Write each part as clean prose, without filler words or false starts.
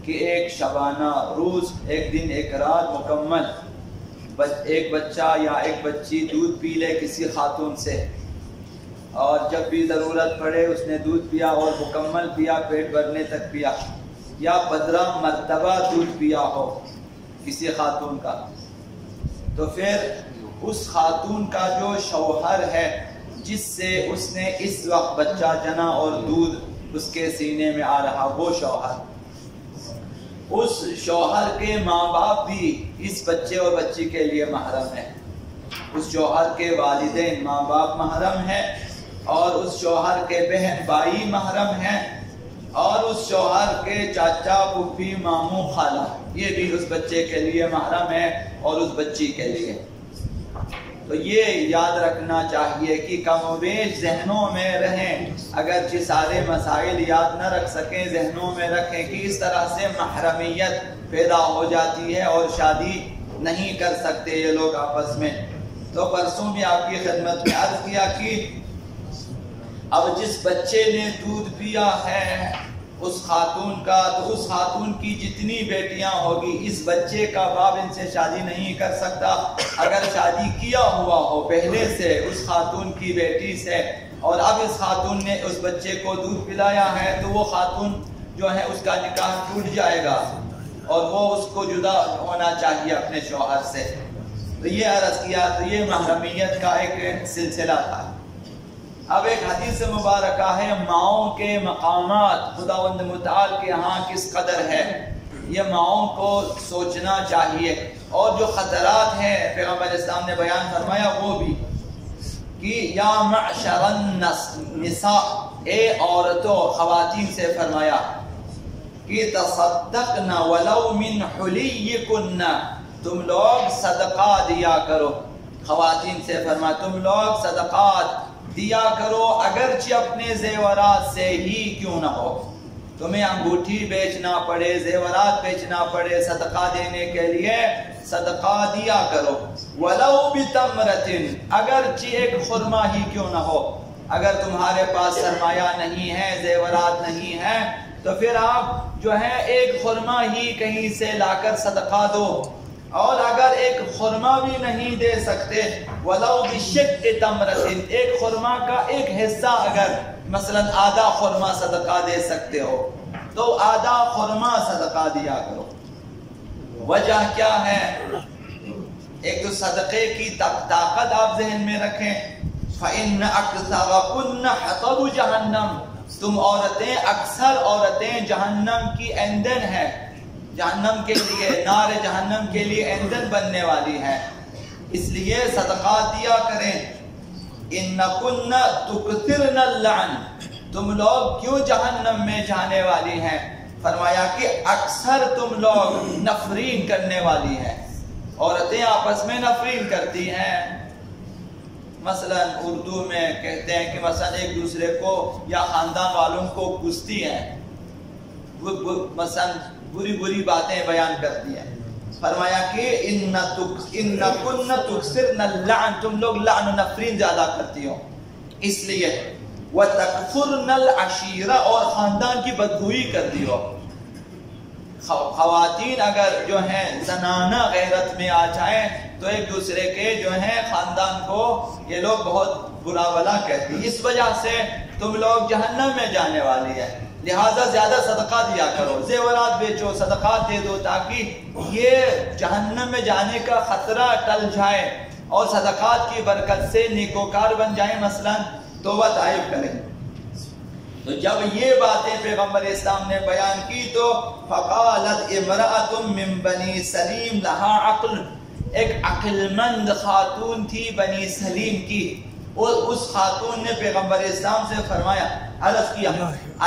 کہ ایک شبانہ روز، ایک دن ایک رات مکمل ایک بچہ یا ایک بچی دودھ پی لے کسی خاتون سے، اور جب بھی ضرورت پڑے اس نے دودھ پیا اور مکمل پیا، پیٹ بھرنے تک پیا، یا 15 مرتبہ دودھ پیا ہو کسی خاتون کا، تو پھر اس خاتون کا جو شوہر ہے جس سے اس نے اس وقت بچہ جنا اور دودھ اس کے سینے میں آ رہا، وہ شوہر، اس شوہر کے ماں باپ بھی اس بچے اور بچی کے لیے محرم ہیں، اس شوہر کے والدین ماں باپ محرم ہیں، اور اس شوہر کے بہن بھائی محرم ہیں، اور اس شوہر کے چاچا پھوپھی ماموں خالہ یہ بھی اس بچے کے لیے محرم ہے اور اس بچی کے لیے۔ تو یہ یاد رکھنا چاہیے کہ کم و بیش ذہنوں میں رہیں، اگرچہ سارے مسائل یاد نہ رکھ سکیں ذہنوں میں رکھیں کہ اس طرح سے محرمیت پیدا ہو جاتی ہے اور شادی نہیں کر سکتے یہ لوگ آپس میں۔ تو پرسوں بھی آپ کی خدمت میں عرض کیا کہ اب جس بچے نے دودھ پیا ہے اس خاتون کا، تو اس خاتون کی جتنی بیٹیاں ہوگی اس بچے کا باپ ان سے شادی نہیں کر سکتا۔ اگر شادی کیا ہوا ہو پہلے سے اس خاتون کی بیٹی سے، اور اب اس خاتون نے اس بچے کو دودھ پلایا ہے، تو وہ خاتون جو ہے اس کا نکاح ٹوٹ جائے گا اور وہ اس کو جدا ہونا چاہیے اپنے شوہر سے۔ تو یہ عرض کیا، تو یہ محرمیت کا ایک سلسلہ تھا۔ اب ایک حدیث مبارکہ ہے ماؤں کے مقامات خداوند متعال کے ہاں کس قدر ہے، یہ ماؤں کو سوچنا چاہیے، اور جو خطرات ہیں پیغمبر اسلام نے بیان فرمایا وہ بھی، کہ یا معشر النساء، اے عورتوں خواتین سے فرمایا کہ تصدقن ولو من حلیکن، تم لوگ صدقہ دیا کرو، خواتین سے فرمایا تم لوگ صدقات دیا کرو اگرچہ اپنے زیورات سے ہی کیوں نہ ہو، تمہیں انگوٹھی بیچنا پڑے، زیورات بیچنا پڑے، صدقہ دینے کے لیے صدقہ دیا کرو، ولو بتمرۃ، اگرچہ ایک خرما ہی کیوں نہ ہو۔ اگر تمہارے پاس سرمایہ نہیں ہے، زیورات نہیں ہے، تو پھر آپ جو ہے ایک خرما ہی کہیں سے لا کر صدقہ دو، اور اگر ایک خرما بھی نہیں دے سکتے وَلَوْ بِشِقِّ تَمْرَةٍ، ایک خرما کا ایک حصہ، اگر مثلا آدھا خرما صدقہ دے سکتے ہو تو آدھا خرما صدقہ دیا کرو۔ وجہ کیا ہے؟ ایک تو صدقے کی طاقت آپ ذہن میں رکھیں، فَإِنَّ أَكْثَرَكُنَّ حَطَبُ جَهَنَّمْ، تم عورتیں، اکثر عورتیں جہنم کی ایندھن ہیں، جہنم کے لیے، نار جہنم کے لیے ایندھن بننے والی ہیں، اس لیے صدقات دیا کریں۔ اِنَّكُنَّ تُكْثِرْنَ اللَّعْنَ، تم لوگ کیوں جہنم میں جانے والی ہیں؟ فرمایا کہ اکثر تم لوگ نفرین کرنے والی ہیں، عورتیں آپس میں نفرین کرتی ہیں، مثلا اردو میں کہتے ہیں کہ مثلا ایک دوسرے کو یا خاندان والوں کو کوستی ہیں، مثلا بری بری باتیں بیان کرتی ہیں۔ فرمایا کہ اِنَّكُنَّ تُكْثِرْنَ اللَّعْنَ، تم لوگ لعن و نفرین زیادہ کرتی ہو، اس لیے وَتَكْفُرْنَ الْعَشِيرَ، اور خاندان کی بدگوئی کرتی ہو۔ خواتین اگر جو ہیں زنانہ غیرت میں آ جائیں تو ایک دوسرے کے جو ہیں خاندان کو یہ لوگ بہت برا بلا کہتی ہیں، اس وجہ سے تم لوگ جہنم میں جانے والی ہے، لہذا زیادہ صدقہ دیا کرو، زیورات بیچو، صدقات دے دو، تاکہ یہ جہنم میں جانے کا خطرہ ٹل جائے اور صدقات کی برکت سے نیکوکار بن جائیں، مثلا توبہ طائب کریں۔ تو جب یہ باتیں پیغمبر اسلام نے بیان کی تو فقالت امرأة من بنی سلیم لہا عقل، ایک عقل مند خاتون تھی بنی سلیم کی، اور اس خاتون نے پیغمبر اسلام سے فرمایا، عرض کیا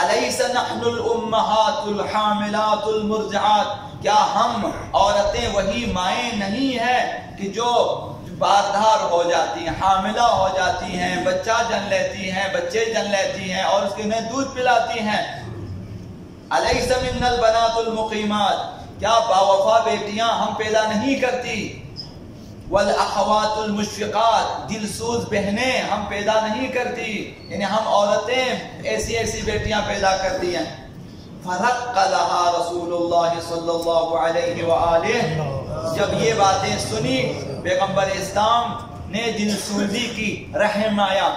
الیس نحن الامہات الحاملات المرضعات، کیا ہم عورتیں وہی مائیں نہیں ہیں کہ جو باردھار ہو جاتی ہیں، حاملہ ہو جاتی ہیں، بچہ جن لیتی ہیں، بچے جن لیتی ہیں اور اس کے انہیں دودھ پلاتی ہیں؟ الیس منا البنات المقیمات، کیا باوفا بیٹیاں ہم پیدا نہیں کرتی؟ والاخوات المشفقات، دلسوز بہنیں ہم پیدا نہیں کرتی؟ یعنی ہم عورتیں ایسی ایسی بیٹیاں پیدا کرتی ہیں۔ فرق لہا رسول اللہ صلی اللہ علیہ وآلہ، جب یہ باتیں سنی پیغمبر اسلام نے دل سوزی کی، رحم آیا،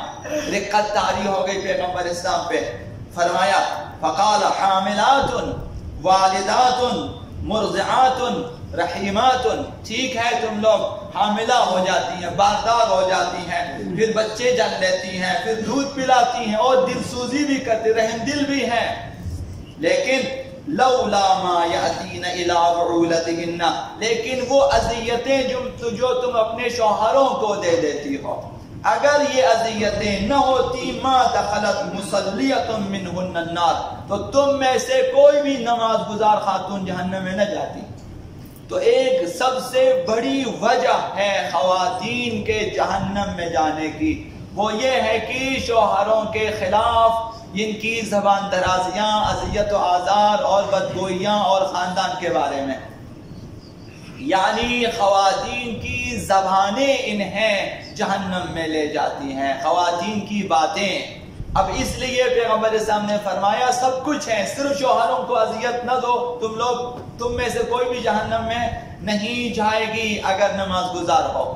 رقت طاری ہو گئی پیغمبر اسلام پہ. فرمایا فقال حاملات والدات مرضعات رحیمات، ٹھیک ہے تم لوگ حاملہ ہو جاتی ہیں، باردار ہو جاتی ہیں، پھر بچے جن لیتی ہیں، پھر دودھ پلاتی ہیں اور دل سوزی بھی کرتی، رحم دل بھی ہیں، لیکن لولا ما یاتین الی بعولتہن، لیکن وہ اذیتیں جو تم اپنے شوہروں کو دے دیتی ہو، اگر یہ اذیتیں نہ ہوتی ما دخلت مصلیۃ منہن النار، تو تم میں سے کوئی بھی نماز گزار خاتون جہنم میں نہ جاتی. تو ایک سب سے بڑی وجہ ہے خواتین کے جہنم میں جانے کی، وہ یہ ہے کہ شوہروں کے خلاف ان کی زبان درازیاں، اذیت و آزار اور بدگوئیاں اور خاندان کے بارے میں، یعنی خواتین کی زبانیں انہیں جہنم میں لے جاتی ہیں، خواتین کی باتیں. اب اس لیے پیغمبر اسلام نے فرمایا سب کچھ ہے، صرف شوہروں کو اذیت نہ دو، تم میں سے کوئی بھی جہنم میں نہیں جائے گی اگر نماز گزار ہو.